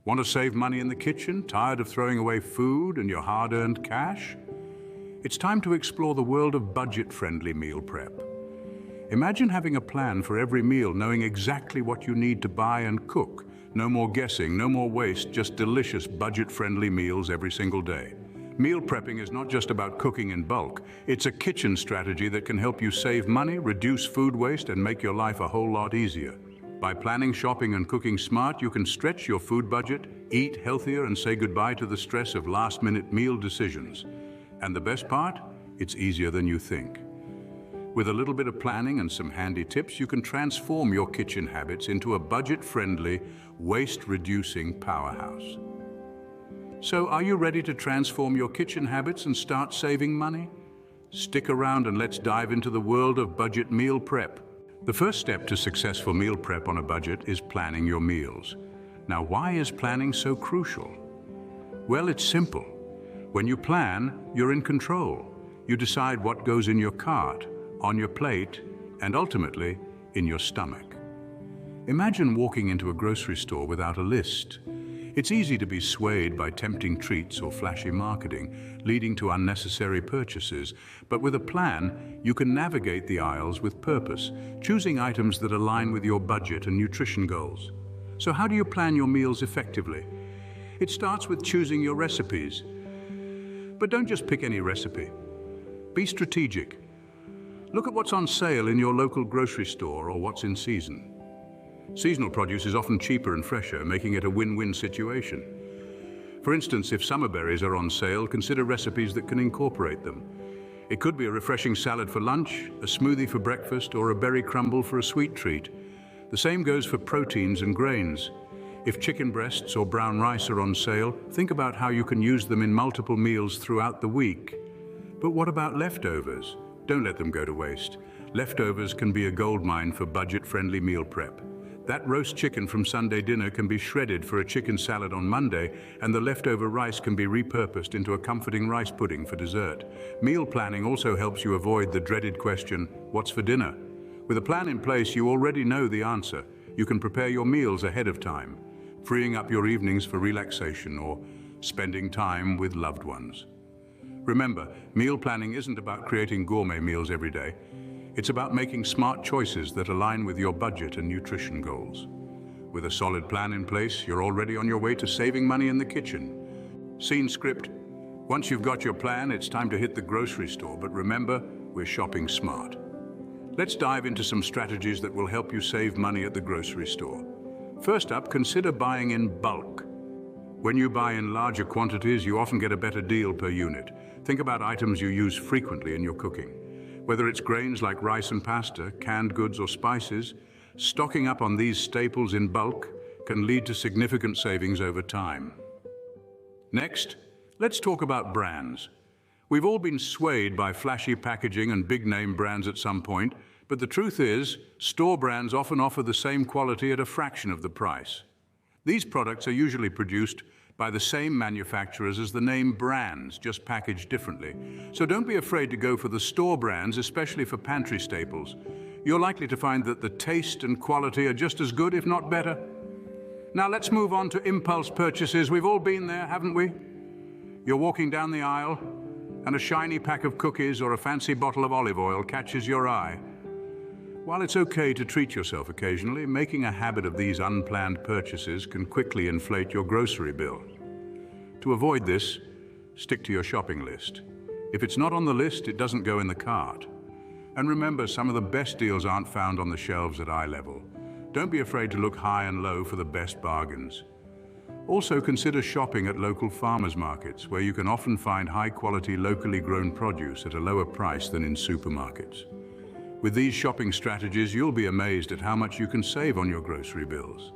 Want to save money in the kitchen? Tired of throwing away food and your hard-earned cash? It's time to explore the world of budget-friendly meal prep. Imagine having a plan for every meal, knowing exactly what you need to buy and cook. No more guessing, no more waste, just delicious budget-friendly meals every single day. Meal prepping is not just about cooking in bulk. It's a kitchen strategy that can help you save money, reduce food waste, and make your life a whole lot easier. By planning, shopping, and cooking smart, you can stretch your food budget, eat healthier, and say goodbye to the stress of last-minute meal decisions. And the best part? It's easier than you think. With a little bit of planning and some handy tips, you can transform your kitchen habits into a budget-friendly, waste-reducing powerhouse. So, are you ready to transform your kitchen habits and start saving money? Stick around and let's dive into the world of budget meal prep. The first step to successful meal prep on a budget is planning your meals. Now, why is planning so crucial? Well, it's simple. When you plan, you're in control. You decide what goes in your cart, on your plate, and ultimately, in your stomach. Imagine walking into a grocery store without a list. It's easy to be swayed by tempting treats or flashy marketing, leading to unnecessary purchases. But with a plan, you can navigate the aisles with purpose, choosing items that align with your budget and nutrition goals. So how do you plan your meals effectively? It starts with choosing your recipes. But don't just pick any recipe. Be strategic. Look at what's on sale in your local grocery store or what's in season. Seasonal produce is often cheaper and fresher, making it a win-win situation. For instance, if summer berries are on sale, consider recipes that can incorporate them. It could be a refreshing salad for lunch, a smoothie for breakfast, or a berry crumble for a sweet treat. The same goes for proteins and grains. If chicken breasts or brown rice are on sale, think about how you can use them in multiple meals throughout the week. But what about leftovers? Don't let them go to waste. Leftovers can be a goldmine for budget-friendly meal prep. That roast chicken from Sunday dinner can be shredded for a chicken salad on Monday, and the leftover rice can be repurposed into a comforting rice pudding for dessert. Meal planning also helps you avoid the dreaded question, what's for dinner? With a plan in place, you already know the answer. You can prepare your meals ahead of time, freeing up your evenings for relaxation or spending time with loved ones. Remember, meal planning isn't about creating gourmet meals every day. It's about making smart choices that align with your budget and nutrition goals. With a solid plan in place, you're already on your way to saving money in the kitchen. Scene script. Once you've got your plan, it's time to hit the grocery store, but remember, we're shopping smart. Let's dive into some strategies that will help you save money at the grocery store. First up, consider buying in bulk. When you buy in larger quantities, you often get a better deal per unit. Think about items you use frequently in your cooking. Whether it's grains like rice and pasta, canned goods or spices, stocking up on these staples in bulk can lead to significant savings over time. Next, let's talk about brands. We've all been swayed by flashy packaging and big-name brands at some point, but the truth is, store brands often offer the same quality at a fraction of the price. These products are usually produced by the same manufacturers as the name brands, just packaged differently. So don't be afraid to go for the store brands, especially for pantry staples. You're likely to find that the taste and quality are just as good, if not better. Now let's move on to impulse purchases. We've all been there, haven't we? You're walking down the aisle, and a shiny pack of cookies or a fancy bottle of olive oil catches your eye. While it's okay to treat yourself occasionally, making a habit of these unplanned purchases can quickly inflate your grocery bill. To avoid this, stick to your shopping list. If it's not on the list, it doesn't go in the cart. And remember, some of the best deals aren't found on the shelves at eye level. Don't be afraid to look high and low for the best bargains. Also, consider shopping at local farmers markets, where you can often find high-quality, locally grown produce at a lower price than in supermarkets. With these shopping strategies, you'll be amazed at how much you can save on your grocery bills.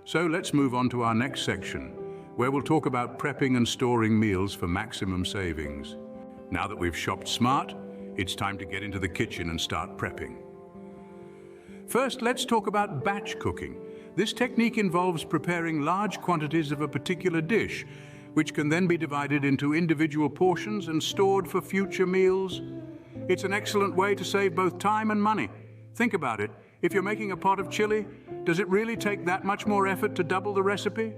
So let's move on to our next section, where we'll talk about prepping and storing meals for maximum savings. Now that we've shopped smart, it's time to get into the kitchen and start prepping. First, let's talk about batch cooking. This technique involves preparing large quantities of a particular dish, which can then be divided into individual portions and stored for future meals. It's an excellent way to save both time and money. Think about it. If you're making a pot of chili, does it really take that much more effort to double the recipe?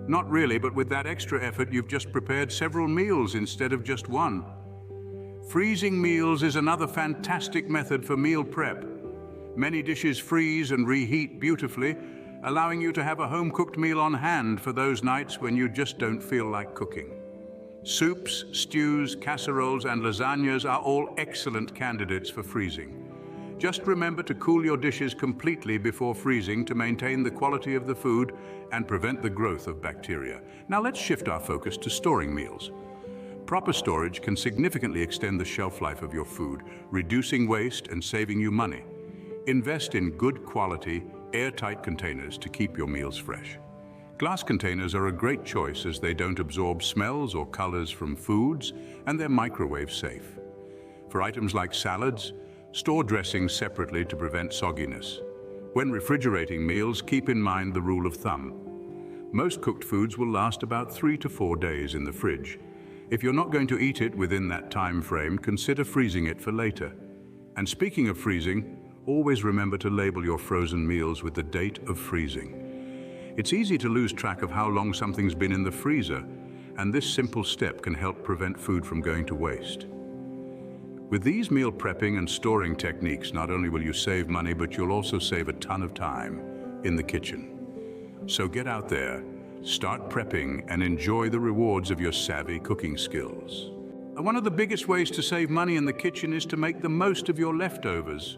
Not really, but with that extra effort, you've just prepared several meals instead of just one. Freezing meals is another fantastic method for meal prep. Many dishes freeze and reheat beautifully, allowing you to have a home-cooked meal on hand for those nights when you just don't feel like cooking. Soups, stews, casseroles, and lasagnas are all excellent candidates for freezing. Just remember to cool your dishes completely before freezing to maintain the quality of the food and prevent the growth of bacteria. Now let's shift our focus to storing meals. Proper storage can significantly extend the shelf life of your food, reducing waste and saving you money. Invest in good quality, airtight containers to keep your meals fresh. Glass containers are a great choice as they don't absorb smells or colors from foods and they're microwave safe. For items like salads, store dressings separately to prevent sogginess. When refrigerating meals, keep in mind the rule of thumb. Most cooked foods will last about 3 to 4 days in the fridge. If you're not going to eat it within that time frame, consider freezing it for later. And speaking of freezing, always remember to label your frozen meals with the date of freezing. It's easy to lose track of how long something's been in the freezer, and this simple step can help prevent food from going to waste. With these meal prepping and storing techniques, not only will you save money, but you'll also save a ton of time in the kitchen. So get out there, start prepping, and enjoy the rewards of your savvy cooking skills. One of the biggest ways to save money in the kitchen is to make the most of your leftovers.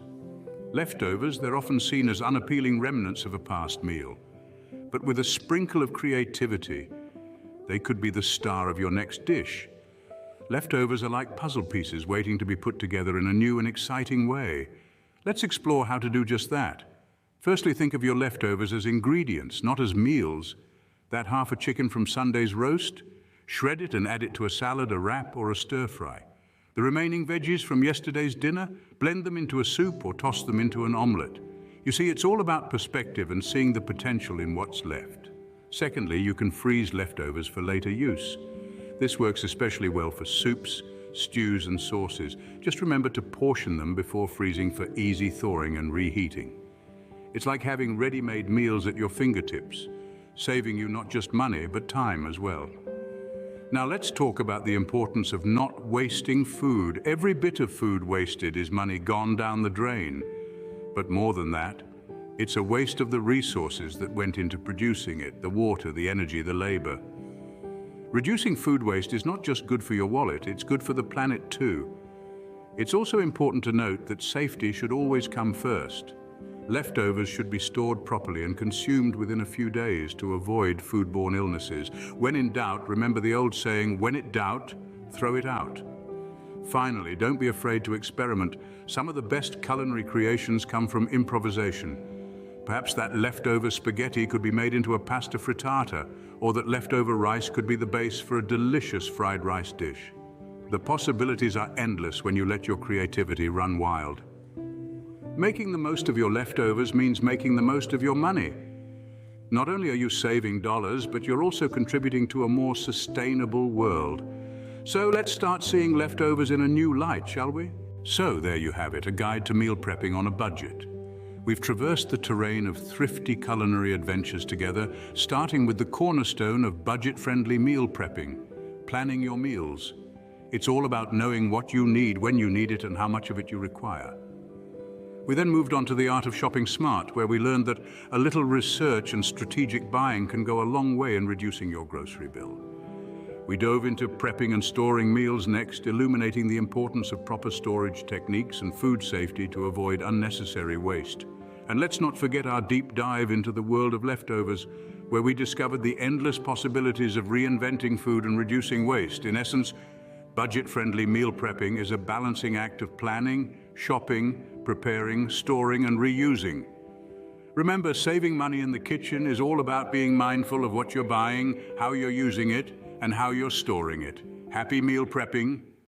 Leftovers, they're often seen as unappealing remnants of a past meal. But with a sprinkle of creativity, they could be the star of your next dish. Leftovers are like puzzle pieces waiting to be put together in a new and exciting way. Let's explore how to do just that. Firstly, think of your leftovers as ingredients, not as meals. That half a chicken from Sunday's roast, shred it and add it to a salad, a wrap, or a stir-fry. The remaining veggies from yesterday's dinner, blend them into a soup or toss them into an omelette. You see, it's all about perspective and seeing the potential in what's left. Secondly, you can freeze leftovers for later use. This works especially well for soups, stews, and sauces. Just remember to portion them before freezing for easy thawing and reheating. It's like having ready-made meals at your fingertips, saving you not just money, but time as well. Now let's talk about the importance of not wasting food. Every bit of food wasted is money gone down the drain. But more than that, it's a waste of the resources that went into producing it, the water, the energy, the labor. Reducing food waste is not just good for your wallet, it's good for the planet too. It's also important to note that safety should always come first. Leftovers should be stored properly and consumed within a few days to avoid foodborne illnesses. When in doubt, remember the old saying, when in doubt, throw it out. Finally, don't be afraid to experiment. Some of the best culinary creations come from improvisation. Perhaps that leftover spaghetti could be made into a pasta frittata, or that leftover rice could be the base for a delicious fried rice dish. The possibilities are endless when you let your creativity run wild. Making the most of your leftovers means making the most of your money. Not only are you saving dollars, but you're also contributing to a more sustainable world. So let's start seeing leftovers in a new light, shall we? So there you have it, a guide to meal prepping on a budget. We've traversed the terrain of thrifty culinary adventures together, starting with the cornerstone of budget-friendly meal prepping, planning your meals. It's all about knowing what you need, when you need it, and how much of it you require. We then moved on to the art of shopping smart, where we learned that a little research and strategic buying can go a long way in reducing your grocery bill. We dove into prepping and storing meals next, illuminating the importance of proper storage techniques and food safety to avoid unnecessary waste. And let's not forget our deep dive into the world of leftovers, where we discovered the endless possibilities of reinventing food and reducing waste. In essence, budget-friendly meal prepping is a balancing act of planning, shopping, preparing, storing, and reusing. Remember, saving money in the kitchen is all about being mindful of what you're buying, how you're using it, and how you're storing it. Happy meal prepping.